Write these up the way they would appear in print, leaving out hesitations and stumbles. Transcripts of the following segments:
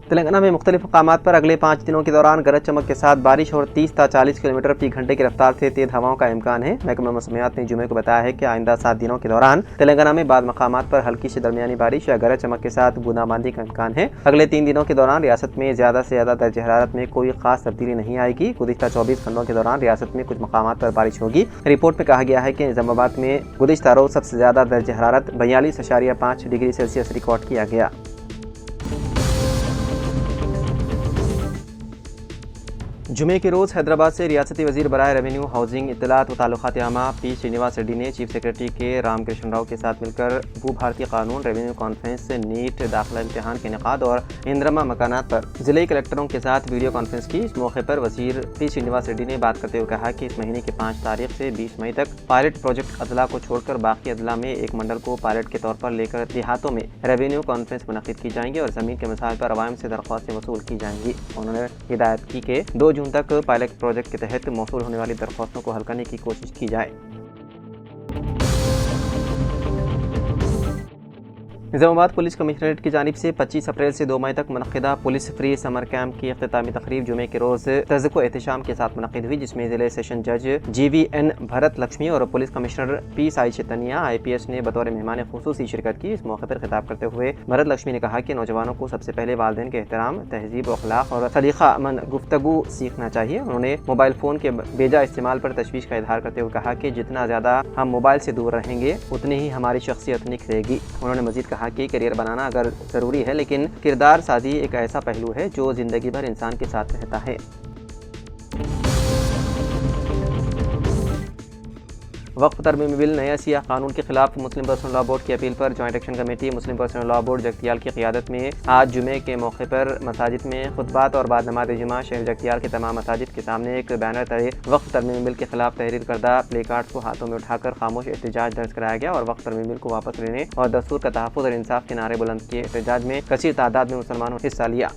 तेलंगाना में मुख्तलिफ मकामात पर अगले 5 दिनों के दौरान गरज चमक के साथ बारिश और 30 से 40 किलोमीटर फी घंटे की रफ्तार से तेज हवाओं का इम्कान है। महकमा मौसमियात ने जुमे को बताया है कि आइंदा 7 दिनों के दौरान तेलंगाना में बाद मकामात पर हल्की से दरमियानी बारिश या गरज चमक के साथ बूंदाबांदी का इम्कान है। अगले 3 दिनों के दौरान रियासत में ज़्यादा से ज़्यादा दर्ज हरारत में कोई खास तब्दीली नहीं आएगी। गुज़िश्ता 24 घंटों के दौरान रियासत में कुछ मकामात पर बारिश होगी। रिपोर्ट में कहा गया है कि निज़ामाबाद में गुज़िश्ता रोज़ सबसे ज़्यादा दर्ज हरारत 42.5 डिग्री सेल्सियस रिकॉर्ड किया गया। जुमे के रोज़ हैदराबाद से रियासती वज़ीर बराए रेवेन्यू, हाउसिंग, इत्तलात व ताल्लुकात आमा पी श्रीनिवास रेड्डी ने चीफ सेक्रेटरी के रामकृष्ण राव के साथ मिलकर भू भारतीय कानून, रेवेन्यू कॉन्फ्रेंस, नीट दाखिला इम्तिहान के इनेकाद और इंद्रमा मकानात पर ज़िले कलेक्टरों के साथ वीडियो कॉन्फ्रेंस की। इस मौके पर वज़ीर पी श्रीनिवास रेड्डी ने बात करते हुए कहा कि इस महीने की 5 तारीख से 20 मई तक पायलट प्रोजेक्ट अदला को छोड़कर बाकी अदला में एक मंडल को पायलट के तौर पर लेकर देहातों में रेवेन्यू कॉन्फ्रेंस मुनक़िद की जाएंगी और ज़मीन के मसाइल पर अवाम से दरख्वास्तें वसूल की जाएंगी। उन्होंने हिदायत की कि 2 जून तक पायलट प्रोजेक्ट के तहत मौसूल होने वाली दरख्वास्तों को हल करने की कोशिश की जाए। निज़ामाबाद पुलिस कमिश्नरेट की जानिब से 25 अप्रैल से 2 मई तक मुनक़िदा पुलिस फ्री समर कैंप की इख्तितामी तकरीब जुमे के रोज़ तज़्को एहतशाम के साथ मुनक़िद हुई, जिसमें ज़िले सेशन जज GVN भरत लक्ष्मी और police commissioner P Sai Chaitanya IPS ने बतौर मेहमान ख़ुसूसी शिरकत की। इस मौके पर खिताब करते हुए भरत लक्ष्मी ने कहा कि नौजवानों को सबसे पहले वालिदैन के एहतराम, तहज़ीब, अखलाक और सलीक़ा मन गुफ्तगू सीखना चाहिए। उन्होंने मोबाइल फ़ोन के बेजा इस्तेमाल पर तशवीश का इज़हार करते हुए कहा कि जितना ज़्यादा हम मोबाइल से दूर रहेंगे उतनी ही हमारी शख्सियत निखरेगी। उन्होंने मज़ीद कहा कि करियर बनाना अगर ज़रूरी है, लेकिन किरदार साजी एक ऐसा पहलू है जो ज़िंदगी भर इंसान के साथ रहता है। वक्फ तरमीमी बिल नया सियाह कानून के खिलाफ मुस्लिम पर्सनल लॉ बोर्ड की अपील पर जॉइंट एक्शन कमेटी मुस्लिम पर्सनल लॉ बोर्ड जगतियाल की क़ियादत में आज जुमे के मौके पर मसाजिद में खुतबात और बाद नमाज जुमा शहर जगतियाल के तमाम मसाजिद के सामने एक बैनर तले वक्फ तरमीमी बिल के खिलाफ तहरीर करदा प्ले कार्ड्स को हाथों में उठाकर खामोश एहतजाज दर्ज कराया गया और वक्फ तरमीमी बिल को वापस लेने और दस्तूर का तहफ़्फ़ुज़ और इंसाफ के नारे बुलंद किए। एहतजाज में कसीर तादाद में मुसलमानों ने हिस्सा लिया।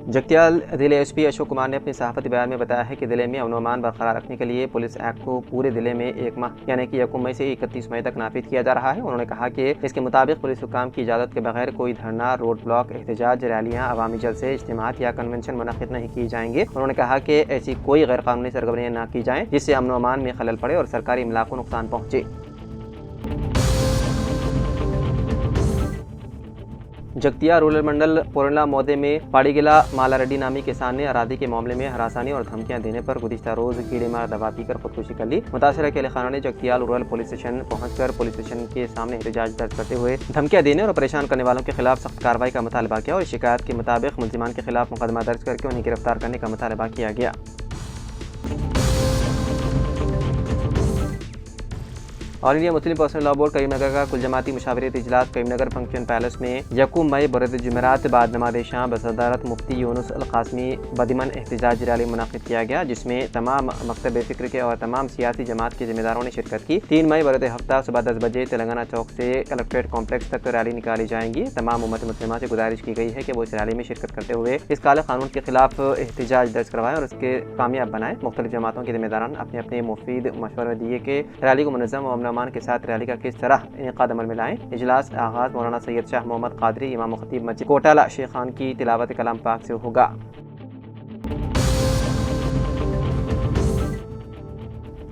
जगतियाल ज़िले SP अशोक कुमार ने अपने सहाफ़ती बयान में बताया है कि ज़िले में अमन व अमान बरकरार रखने के लिए पुलिस एक्ट को पूरे ज़िले में 1 माह यानी कि 1 मई से 31 मई तक नाफिज किया जा रहा है। उन्होंने कहा कि इसके मुताबिक पुलिस हुक्काम की इजाज़त के बगैर कोई धरना, रोड ब्लॉक, एहतजाज, रैलियाँ, अवामी जलसे, इज्तिमात या कन्वेंशन मुनक़िद नहीं की जाएंगे। उन्होंने कहा कि ऐसी कोई गैर कानूनी सरगर्मियाँ न की जाएँ जिससे अमन व अमान में खलल पड़े और सरकारी इमलाक को नुकसान पहुँचे। जगतिया रूरल मंडल पोरला मोहदे में पाड़ीगिला मालारेड्डी नामी किसान ने अरादी के मामले में हरासानी और धमकियां देने पर गुज़िश्ता रोज़ कीड़े मार दवा पीकर खुदकुशी कर ली। मुतासरा के खाना ने जगतिया रूरल पुलिस स्टेशन पहुंचकर पुलिस स्टेशन के सामने एहतजाज दर्ज करते हुए धमकियां देने और परेशान करने वालों के खिलाफ सख्त कार्रवाई का मुतालबा किया और शिकायत के मुताबिक मुल्जिमान के खिलाफ मुकदमा दर्ज करके उन्हें गिरफ्तार करने का मुतालबा किया गया। All India Muslim personal law board Karimnagar का कुल जमाती मुशावरती इजलास करीमनगर फंक्शन पैलेस में 1 मई बरद जुमेरात बाद नमाज शाम बसदारत मुफ्ती यूनुस अल कासमी बदिमन एहतजाज रैली मुनक़िद किया गया, जिसमें तमाम मकतब फ़िक्र के और तमाम सियासी जमात के ज़िम्मेदारों ने शिरकत की। 3 मई बरद हफ्ता सुबह 10 बजे तेलंगाना चौक से कलेक्ट्रेट कॉम्प्लेक्स तक रैली निकाली जाएंगी। तमाम उम्मत मुस्लिमा से गुजारिश की गई है कि वो इस रैली में शिरकत करते हुए इस काले कानून के खिलाफ एहतजाज दर्ज करवाएं और उसके कामयाब बनाएं। मुख्तलिफ जमातों के ज़िम्मेदारान अपने अपने मुफीद मशवरे दिए कि रैली को मुनज़्ज़म और अमन के साथ रैली का किस तरह इनेकाद अमल में लाएं। इजलास आगाज़ मौलाना सैयद शाह मोहम्मद कादरी इमाम खतीब मस्जिद कोटाला शेख खान की तिलावत कलाम पाक से होगा।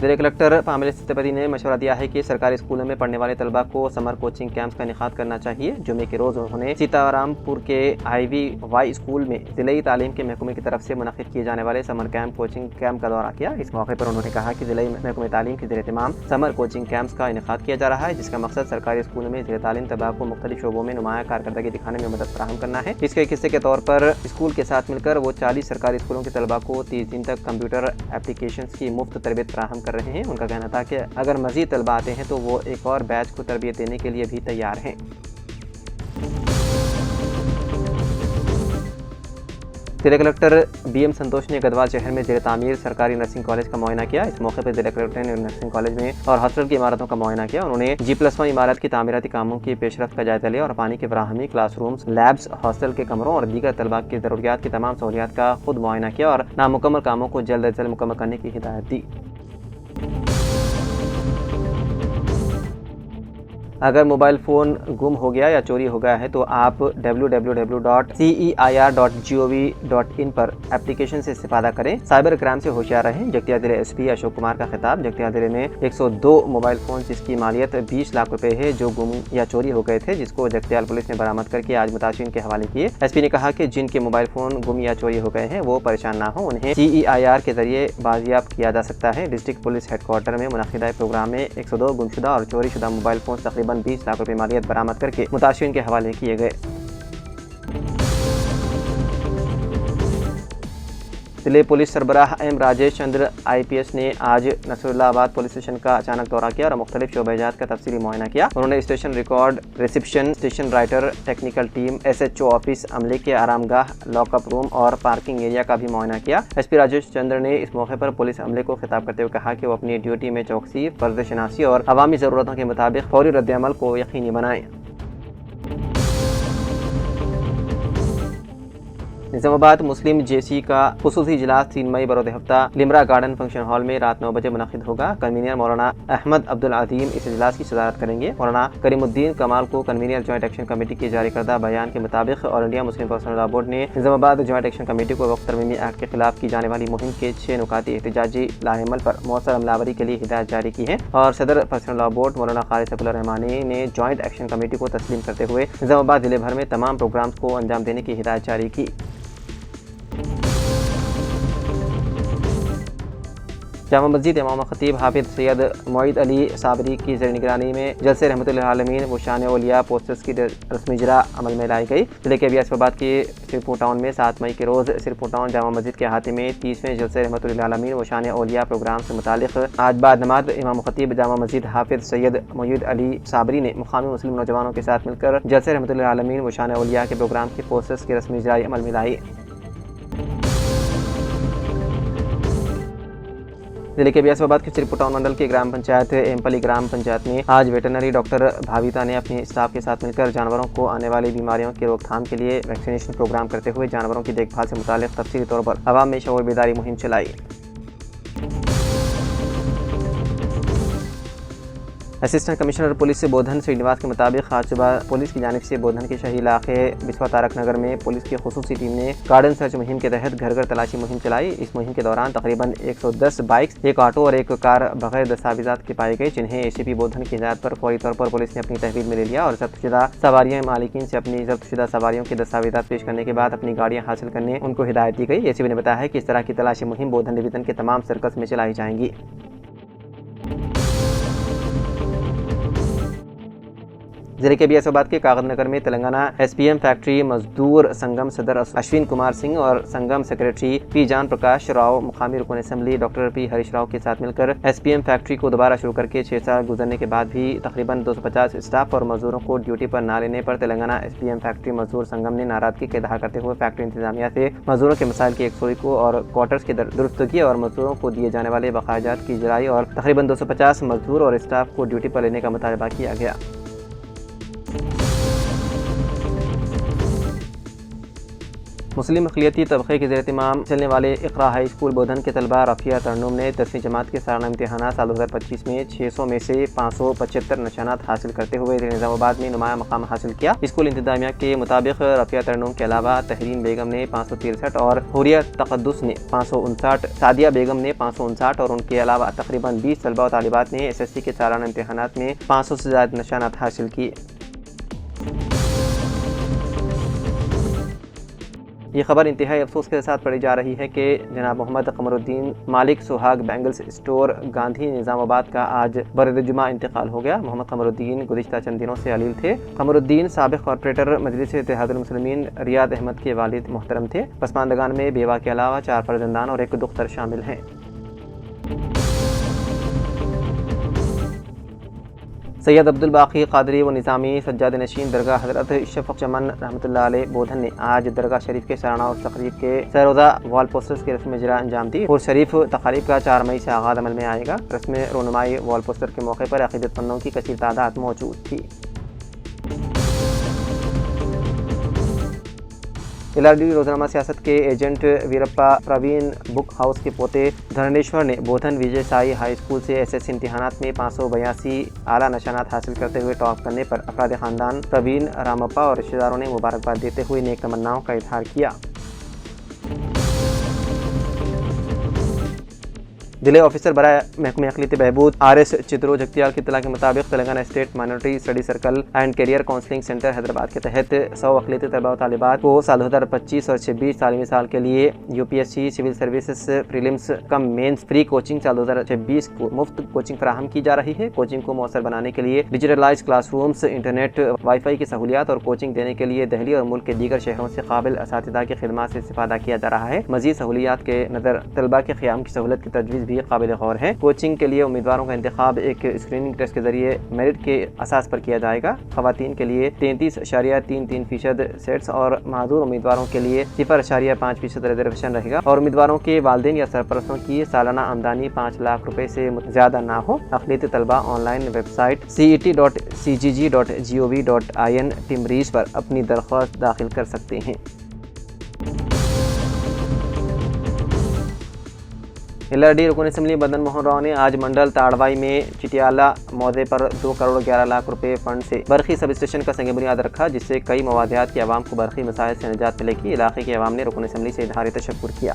ज़िले कलेक्टर पामिल सत्यपति ने मशवरा दिया है कि सरकारी स्कूलों में पढ़ने वाले तलबा को समर कोचिंग कैंप्स का इनेकाद करना चाहिए। जुमे के रोज़ उन्होंने सीतारामपुर के IVY स्कूल में ज़िले तालीम के महकमे की तरफ से मुनक़िद किए जाने वाले समर कैंप कोचिंग कैंप का दौरा किया। इस मौके पर उन्होंने कहा कि ज़िले महकमे तालीम के ज़ेर एहतमाम समर कोचिंग कैंप्स का इनेकाद किया जा रहा है, जिसका मकसद सरकारी स्कूलों में ज़ेर तालीम तलबा को मुख्तलिफ शोबों में नुमाया कारकर्दगी दिखाने में मदद फराहम करना है। इसके एक हिस्से के तौर पर स्कूल के साथ मिलकर वो 40 सरकारी स्कूलों के तलबा को 30 दिन तक कंप्यूटर एप्लीकेशन की मुफ्त तरबियत फराहम कर रहे हैं। उनका कहना था कि अगर मज़ीद तलबा आते हैं तो वो एक और बैच को तरबियत देने के लिए भी तैयार हैं। जिला कलेक्टर BM संतोष ने गढ़वाल शहर में जेर तामीर सरकारी नर्सिंग कॉलेज का मुआयना किया। इस मौके पर जिला कलेक्टर ने नर्सिंग कॉलेज में और हॉस्पिटल की इमारतों का मुआयना किया। उन्होंने G+1 इमारत की तामीराती कामों की पेशरफ्त का जायजा लिया और पानी की फराहमी, क्लासरूम्स, लैब्स, हॉस्टल के कमरों और दीगर तलबा की ज़रूरियात की तमाम सहूलियात का खुद मुआयना किया और नामुकम्मल कामों को जल्द अज जल्द मुकम्मल करने की हिदायत दी। अगर मोबाइल फ़ोन गुम हो गया या चोरी हो गया है तो आप www.ceir.gov.in पर एप्लीकेशन से इस्तेफादा करें। साइबर क्राइम से होशियार रहें। जगतियाल जिले SP अशोक कुमार का खिताब। जगतियाल जिले में 102 मोबाइल फ़ोन जिसकी मालियत 20 लाख रुपए है जो गुम या चोरी हो गए थे, जिसको जगतियाल पुलिस ने बरामद करके आज मुताशिरीन के हवाले किए। SP ने कहा कि जिनके मोबाइल फ़ोन गुम या चोरी हो गए हैं वो परेशान ना हो, उन्हें CEIR के जरिए बाजियाब किया जा सकता है। डिस्ट्रिक्ट पुलिस हेडक्वार्टर में मुनक़िदा प्रोग्राम में 102 गुमशुदा और चोरी शुदा मोबाइल फ़ोन तकरीबन 20 लाख रुपए मालियत बरामद करके मुताशिरीन के हवाले किए गए। जिले पुलिस सरबराह M राजेश चंद्र IPS ने आज नसरुल्लाबाद पुलिस स्टेशन का अचानक दौरा किया और मुख्तलिफ शोबेजात का तफसीली मुआयना किया। उन्होंने station record, reception, station writer, technical team, SHO office, अमले के आरामगाह, लॉकअप रूम और पार्किंग एरिया का भी मुआयना किया। SP राजेश चंद्र ने इस मौके पर पुलिस अमले को खिताब करते हुए कहा कि वो अपनी ड्यूटी में चौकसी, फर्ज शनासी और अवामी ज़रूरतों के मुताबिक फौरी रद्द-ए-अमल को यकीनी बनाएं। निज़ामाबाद मुस्लिम JC का खुसूसी इजलास 3 मई बरोज़ हफ्ता लिमरा गार्डन फंक्शन हॉल में रात 9 बजे मुनक़िद होगा। कन्वीनर मौलाना अहमद अब्दुल अज़ीम इस इजलास की सदारत करेंगे। मौलाना करीमुद्दीन कमाल को कन्वीनर जॉइंट एक्शन कमेटी के जारी करदा बयान के मुताबिक all India Muslim personal law board ने निज़ामाबाद जॉइंट एक्शन कमेटी को वक्त तरमीमी एक्ट के खिलाफ की जाने वाली मुहिम के 6 नुकाती एहतजाजी लाएमल पर मौसर अमलावरी के लिए हिदायत जारी की है और सदर पर्सनल लॉ बोर्ड मौलाना खालिद सैफुल्लाह रहमानी ने जॉइंट एक्शन कमेटी को तस्लीम करते हुए निज़ामाबाद जिले भर में तमाम प्रोग्राम्स को अंजाम देने की हिदायत जारी की। जामा मस्जिद इमाम खतीब हाफिज सैयद मोईद अली साबरी की ज़ेर निगरानी में जलसे रहमतुल्लाह आलमीन व शान औलिया पोस्टर्स की रस्मी इजरा अमल में लाई गई। जिले के बियासबाद के सिरपुर टाउन में 7 मई के रोज़ सिरपुर टाउन जामा मस्जिद के अहाते में 30वें जलसे रहमतुल्लाह आलमीन व शान औलिया प्रोग्राम से मुतालिक आज बाद नमाज इमाम खतीब जामा मस्जिद हाफिज सैयद मोईद अली साबरी ने मुकामी मुस्लिम नौजवानों के साथ मिलकर जलसे रहमतुल्लाह आलमीन व शान औलिया के प्रोग्राम के पोस्टर्स की रस्मी इजरा अमल में लाई। जिले के बियासबाद के सिरपुर टाउन मंडल के ग्राम पंचायत एमपली ग्राम पंचायत में आज वेटरनरी डॉक्टर भाविता ने अपने स्टाफ के साथ मिलकर जानवरों को आने वाली बीमारियों की रोकथाम के लिए वैक्सीनेशन प्रोग्राम करते हुए जानवरों की देखभाल से मुताल्लिक़ तफसीली तौर पर अवाम में शऊर बेदारी मुहिम चलाई। असिस्टेंट कमिश्नर पुलिस बोधन श्रीनिवास के मुताबिक आज सुबह पुलिस की जानिब से बोधन के शही इलाके बिस्वा तारक नगर में पुलिस की खुसूसी टीम ने गार्डन सर्च मुहिम के तहत घर घर तलाशी मुहिम चलाई। इस मुहिम के दौरान तकरीबन 110 बाइक्स, 1 ऑटो और 1 कार बगैर दस्तावेजात की पाई गई, जिन्हें ACP बोधन की हिदायत पर फौरी तौर पर पुलिस ने अपनी तहवील में ले लिया और जब्तशुदा सवारियां मालिकीन से अपनी जब्तशुदा सवारियों के दस्तावेजात पेश करने के बाद अपनी गाड़ियां हासिल करने उनको हिदायत दी गई। ACP ने बताया है कि इस तरह की तलाशी मुहिम बोधन डिवीजन के तमाम सर्कल्स में चलाई जाएंगी। जिले के बियासबाद के कागज नगर में तेलंगाना SPM फैक्ट्री मजदूर संगम सदर अश्विन कुमार सिंह और संगम सेक्रेटरी P जान प्रकाश राव मुकामी रुकन assembly doctor P Harish Rao के साथ मिलकर SPM फैक्ट्री को दोबारा शुरू करके 6 साल गुजरने के बाद भी तकरीबन 250 स्टाफ और मजदूरों को ड्यूटी पर न लेने पर तेलंगाना SPM फैक्ट्री मजदूर संगम ने नाराजगी का इज़हार करते हुए फैक्ट्री इंतजामिया से मजदूरों के मसाइल की यकसुई को और क्वार्टर्स की दुरुस्तगी और मजदूरों को दिए जाने वाले बकायाजात की इजराई और तकरीबन 250 मजदूर और स्टाफ को ड्यूटी पर लेने का मुतालबा किया गया। मुस्लिम अक़लियती तबक़े के ज़ेर इत्तिमाम चलने वाले इक़रा हाई स्कूल बोधन के तलबा रफ़िया तरन्नुम ने 10वीं जमात के सालाना इम्तिहानात साल 2025 में 600 में से 575 निशानात हासिल करते हुए निज़ामाबाद में नुमाया मकाम हासिल किया। स्कूल इंतज़ामिया के मुताबिक रफ़िया तरन्नुम के अलावा तहरीन बेगम ने 563 और हुरिया तक़द्दुस ने 559, सादिया बेगम ने 559 और उनके अलावा तकरीबन 20 तलबा और तालिबात ने SSC के सालाना इम्तिहानात में 500 से ज़्यादा निशानात हासिल किए। ये खबर इंतहाई अफसोस के साथ पढ़ी जा रही है कि जनाब मोहम्मद कमरुद्दीन मालिक सुहाग बैंगल्स स्टोर गांधी निज़ामाबाद का आज बरद-ए-जुमा इंतकाल हो गया। मोहम्मद कमरुद्दीन गुज़िश्ता चंद दिनों से अलील थे। कमरुद्दीन साबिक़ कॉर्पोरेटर मजलिस इत्तेहादुल मुस्लिमीन रियाद अहमद के वालिद मोहतरम थे। पसमानदगान में बेवा के अलावा 4 फर्जंदान और 1 दुख्तर शामिल हैं। सैयद अब्दुल बाकी कादरी व निज़ामी सज्जाद नशीन दरगाह हज़रत शफ़क़ चमन रहमतुल्लाह अलैह बोधन ने आज दरगाह शरीफ के सालाना और तकरीब के सरोज़ा वॉल पोस्टर्स की रस्म इजरा अंजाम दी और शरीफ तकारीब का 4 मई से आगाज़ अमल में आएगा। रस्म रोनुमाई वॉल पोस्टर के मौके पर अक़ीदतमंदों की कसीर तादाद मौजूद थी। एलआरडी रोजनामा सियासत के agent Veerappa Praveen book house के पोते धरणेश्वर ने बोधन विजय साई हाई स्कूल से एसएससी इम्तिहानात में 582 आला निशानात हासिल करते हुए टॉप करने पर अफराद खानदान प्रवीण रामप्पा और रिश्तेदारों ने मुबारकबाद देते हुए नेक तमन्नाओं का इजहार किया। जिले ऑफिसर बराए महकमे अक़लियती बहबूद RS चित्रो जगतियाल की इत्तला के मुताबिक Telangana state minority study circle and career counselling centre Hyderabad के तहत 100 अक़लियती तलबा और तालिबात को साल 2025 और 26 तालीमी साल के लिए UPSC civil services prelims cum mains free coaching साल 2026 को मुफ्त कोचिंग फराहम की जा रही है। कोचिंग को मौसर बनाने के लिए डिजिटलाइज क्लासरूम्स, इंटरनेट, वाईफाई की सहूलियात और कोचिंग देने के लिए दिल्ली और मुल्क के दीगर शहरों से काबिल असातिज़ा की खिदमत से इस्तिफ़ादा किया जा रहा है। मज़ीद सहूलियात के नज़र तलबा के क़याम की सहूलत की तजवीज़ भी काबिल गौर है। कोचिंग के लिए उम्मीदवारों का इंतखाब एक स्क्रीनिंग टेस्ट के जरिए मेरिट के असास पर किया जाएगा। ख़वातीन के लिए 33.33% सेट्स और माजूर उम्मीदवारों के लिए 0.5% रिजर्वेशन रहेगा और उम्मीदवारों के वालिदैन या सरपरस्तों की सालाना आमदनी 5 लाख रुपए से ज़्यादा ना हो। अक़लियती तलबा ऑनलाइन वेबसाइट cet.cgg.gov.in टिमरीज पर अपनी दरख्वास्त दाखिल कर सकते हैं। एलआरडी रुकन असम्बली मदन मोहन राव ने आज मंडल ताड़वाई में चिटियाला मौजे पर 2 करोड़ 11 लाख रुपए फंड से बरखी सब स्टेशन का संग बुनियाद रखा, जिससे कई मवादियात की आवाम को बरखी मसाइल से निजात मिलेगी। इलाके की आवाम ने रुकन असम्बली से इज़हार तशक्कुर किया।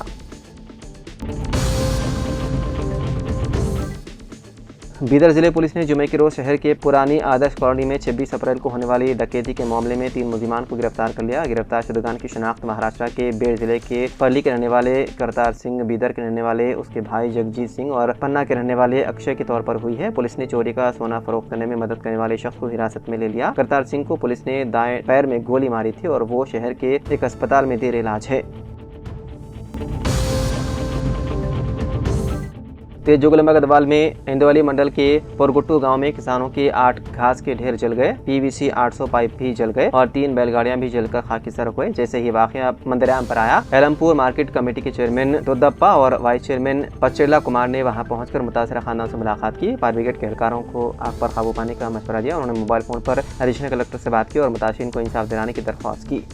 बीदर जिले पुलिस ने जुमे के रोज शहर के पुरानी आदर्श कॉलोनी में 26 अप्रैल को होने वाली डकैती के मामले में 3 मुलजिमान को गिरफ्तार कर लिया। गिरफ्तार शुदगान की शनाख्त महाराष्ट्र के बेड़ जिले के पर्ली के रहने वाले करतार सिंह, बीदर के रहने वाले उसके भाई जगजीत सिंह और पन्ना के रहने वाले अक्षय के तौर पर हुई है। पुलिस ने चोरी का सोना फरोख्त करने में मदद करने वाले शख्स को हिरासत में ले लिया। करतार सिंह को पुलिस ने दाएं पैर में गोली मारी थी और वो शहर के एक अस्पताल में जेर इलाज है। तेज जोगलंबा गढ़वाल में इंदौली मंडल के पोरगुट्टू गांव में किसानों के 8 घास के ढेर जल गए। PVC 800 पाइप भी जल गए और 3 बैलगाड़ियां भी जलकर खाकीसर हुए। जैसे ही वाकया मंदराम पर आया, एलमपुर मार्केट कमेटी के चेयरमैन रुद्रप्पा और वाइस चेयरमैन पचेला कुमार ने वहां पहुंचकर मुतासरा खानदान से मुलाकात की। फायर ब्रिगेड के एहलकारों को आग पर काबू पाने का मशवरा दिया। उन्होंने मोबाइल फोन पर एडिशनल कलेक्टर से बात की और मुतासिरीन को इंसाफ दिलाने की दरख्वास्त की।